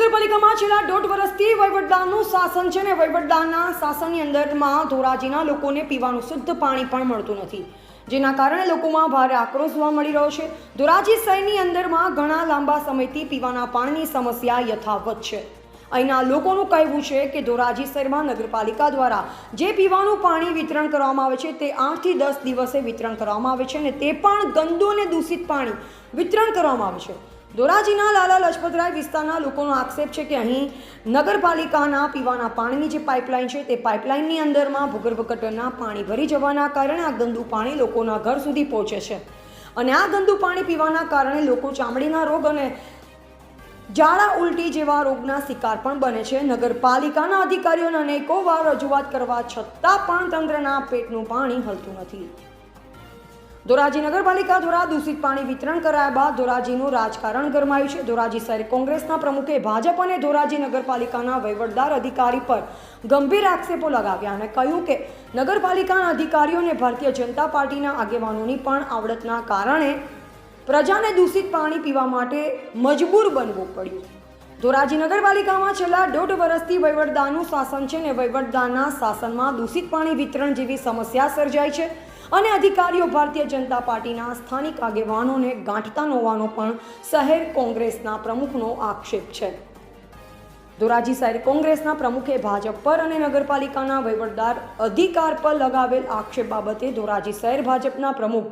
નગરપાલિકામાં છેલ્લા 1.5 વર્ષથી વહીવટદારનું શાસન છે ને વહીવટદારના શાસનની અંદરમાં ધોરાજીના લોકોને પીવાનું શુદ્ધ પાણી પણ મળતું નથી, જેના કારણે લોકોમાં ભારે આક્રોશ જોવા મળી રહ્યો છે। ધોરાજી શહેરની અંદરમાં ઘણા લાંબા સમયથી પીવાના પાણીની સમસ્યા યથાવત છે। અહીંના લોકોનું કહેવું છે કે ધોરાજી શહેરમાં નગરપાલિકા દ્વારા જે પીવાનું પાણી વિતરણ કરવામાં આવે છે તે 8 થી 10 દિવસે વિતરણ કરવામાં આવે છે અને તે પણ ગંદુ અને દૂષિત પાણી વિતરણ કરવામાં આવે છે। ધોરાજીના લાલા લજપતરાય વિસ્તારના લોકોનો આક્ષેપ છે કે અહીં નગરપાલિકાના પીવાના પાણીની જે પાઇપલાઇન છે તે પાઇપલાઇનની અંદરમાં ભૂગર્ભ ગટરના પાણી ભરી જવાના કારણે આ ગંદુ પાણી લોકોના ઘર સુધી પહોંચે છે અને આ ગંદુ પાણી પીવાના કારણે લોકો ચામડીના રોગ અને ઝાડા ઉલટી જેવા રોગના શિકાર પણ બને છે। નગરપાલિકાના અધિકારીઓને અનેકો વાર રજૂઆત કરવા છતાં પણ તંત્રના પેટનું પાણી હલતું નથી। ધોરાજી નગરપાલિકા દ્વારા દૂષિત પાણી વિતરણ કરાયા બાદ ધોરાજીનું રાજકારણ ગરમાયું છે। ધોરાજી શહેર કોંગ્રેસના પ્રમુખે ભાજપ અને ધોરાજી નગરપાલિકાના વહીવટદાર અધિકારી પર ગંભીર આક્ષેપો લગાવ્યા અને કહ્યું કે નગરપાલિકાના અધિકારીઓ અને ભારતીય જનતા પાર્ટીના આગેવાનોની પણ આવડતના કારણે પ્રજાને દૂષિત પાણી પીવા માટે મજબૂર બનવું પડ્યું। ધોરાજી નગરપાલિકામાં છેલ્લા 1.5 વર્ષથી વહીવટદારનું શાસન છે ને વહીવટદારના શાસનમાં દૂષિત પાણી વિતરણ જેવી સમસ્યા સર્જાઈ છે અને અધિકારીઓ ભારતીય જનતા પાર્ટીના સ્થાનિક આગેવાનોને ગાંઠતા હોવાનો પણ શહેર કોંગ્રેસના પ્રમુખનો આક્ષેપ છે। ધોરાજી શહેર કોંગ્રેસના પ્રમુખે ભાજપ પર અને નગરપાલિકાના વહીવટદાર અધિકાર પર લગાવેલ આક્ષેપ બાબતે ધોરાજી શહેર ભાજપના પ્રમુખ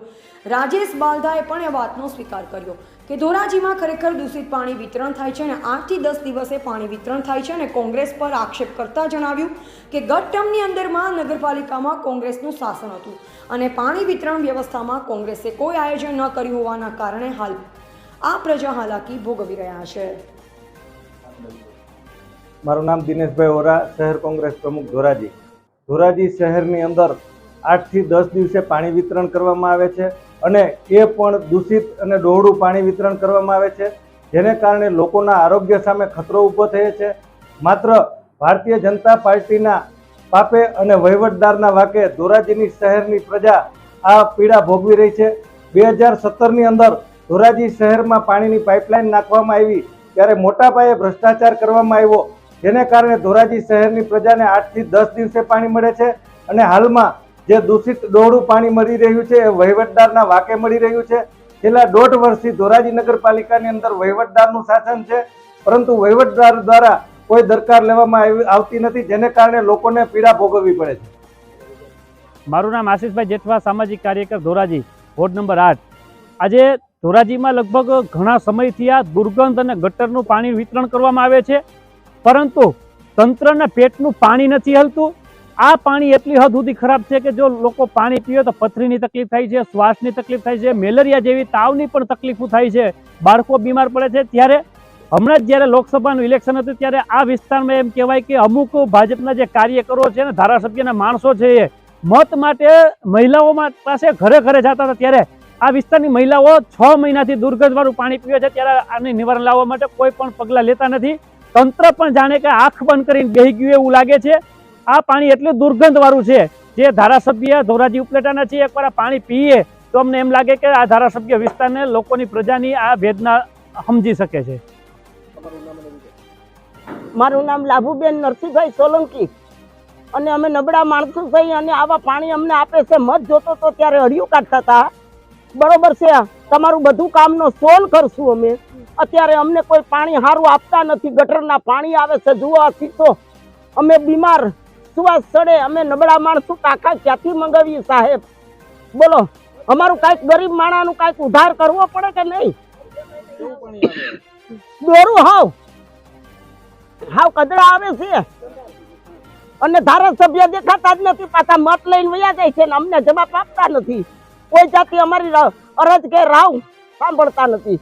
રાજેશ બાલધાએ પણ એ વાતનો સ્વીકાર કર્યો કે ધોરાજીમાં ખરેખર દૂષિત પાણી વિતરણ થાય છે અને 8 થી 10 દિવસે પાણી વિતરણ થાય છે અને કોંગ્રેસ પર આક્ષેપ કરતા જણાવ્યું કે ગત ટર્મની અંદરમાં નગરપાલિકામાં કોંગ્રેસનું શાસન હતું અને પાણી વિતરણ વ્યવસ્થામાં કોંગ્રેસે કોઈ આયોજન ન કર્યું હોવાના કારણે હાલ આ પ્રજા હાલાકી ભોગવી રહ્યા છે। મારું નામ દિનેશભાઈ ઓરા, શહેર કોંગ્રેસ પ્રમુખ ધોરાજી। ધોરાજી શહેરની અંદર 8 થી 10 દિવસે પાણી વિતરણ કરવામાં આવે છે અને એ પણ દૂષિત અને ડહોળું પાણી વિતરણ કરવામાં આવે છે, જેને કારણે લોકોના આરોગ્ય સામે ખતરો ઊભો થયો છે। માત્ર ભારતીય જનતા પાર્ટીના પાપે અને વહીવટદારના વાકે ધોરાજીની શહેરની પ્રજા આ પીડા ભોગવી રહી છે। 2017ની અંદર ધોરાજી શહેરમાં પાણીની પાઇપલાઇન નાખવામાં આવી ત્યારે મોટા પાયે ભ્રષ્ટાચાર કરવામાં આવ્યો, જેને કારણે ધોરાજી શહેરની પ્રજાને 8 થી 10 દિવસે પાણી મળે છે અને હાલમાં જે દૂષિત ડહોળું પાણી મળી રહ્યું છે એ વહીવટદારના વાકે મળી રહ્યું છે। છેલ્લા 1.5 વર્ષથી ધોરાજી નગરપાલિકાની અંદર વહીવટદારનું શાસન છે, પરંતુ વહીવટદાર દ્વારા કોઈ દરકાર લેવામાં આવતી નથી, જેને કારણે લોકોને પીડા ભોગવવી પડે છે। મારું નામ આશીષભાઈ જેઠવા, સામાજિક કાર્યકર, ધોરાજી, વોર્ડ નંબર 8। આજે ધોરાજીમાં લગભગ ઘણા સમયથી આ દુર્ગંધ અને ગટરનું પાણી વિતરણ કરવામાં આવે છે, પરંતુ તંત્રના પેટનું પાણી નથી હલતું। આ પાણી એટલી હદ સુધી ખરાબ છે કે જો લોકો પાણી પીવે તો પથરીની તકલીફ થાય છે, શ્વાસની તકલીફ થાય છે, મેલેરિયા જેવી તાવની પણ તકલીફો થાય છે, બાળકો બીમાર પડે છે। ત્યારે હમણાં જ જ્યારે લોકસભાનું ઇલેક્શન હતું ત્યારે આ વિસ્તારમાં એમ કહેવાય કે અમુક ભાજપના જે કાર્યકરો છે ને ધારાસભ્યના માણસો છે એ મત માટે મહિલાઓ પાસે ઘરે ઘરે જતા હતા, ત્યારે આ વિસ્તારની મહિલાઓ 6 મહિનાથી દુર્ગંધવાળું પાણી પીવે છે, ત્યારે આને નિવારણ લાવવા માટે કોઈ પણ પગલાં લેતા નથી। તંત્ર પણ જાણે કે આંખ બંધ કરીને બેસી ગયું એવું લાગે છે। આ પાણી એટલું દુર્ગંધવાળું છે, જે ધારાસભ્ય ધોરાજી ઉપલેટાના છે એકવાર આ પાણી પીએ તો અમને એમ લાગે કે આ ધારાસભ્ય વિસ્તારને લોકોની પ્રજાની આ વેદના સમજી શકે છે। મારું નામ લાભુબેન નરસિંહભાઈ સોલંકી અને અમે નબળા માણસો થઈ અને આવા પાણી અમને આપે છે। મત જોતો તો ત્યારે હળિયું કાઢતા હતા, બરોબર છે, તમારું બધું કામનો સોલ્વ કરશું અમે, અત્યારે અમને કોઈ પાણી સારું આપતા નથી, ગટરના પાણી આવે છે, જુઓ શીશો, અમે બીમાર, સુવાસ ચડે, અમે નબળા માણસો ટાંકા ક્યાંથી મંગાવીએ સાહેબ? બોલો, અમારું કાંઈક ગરીબ માણાનું કાંઈક ઉધાર કરવો પડે કે નહીં? દોરું હાવ કદડા આવે છે અને ધારાસભ્ય દેખાતા જ નથી, પાછા મત લઈને વયા જાય છે ને અમને જવાબ આપતા નથી, કોઈ જાતિ અમારી અરજ કે રાવ સાંભળતા નથી।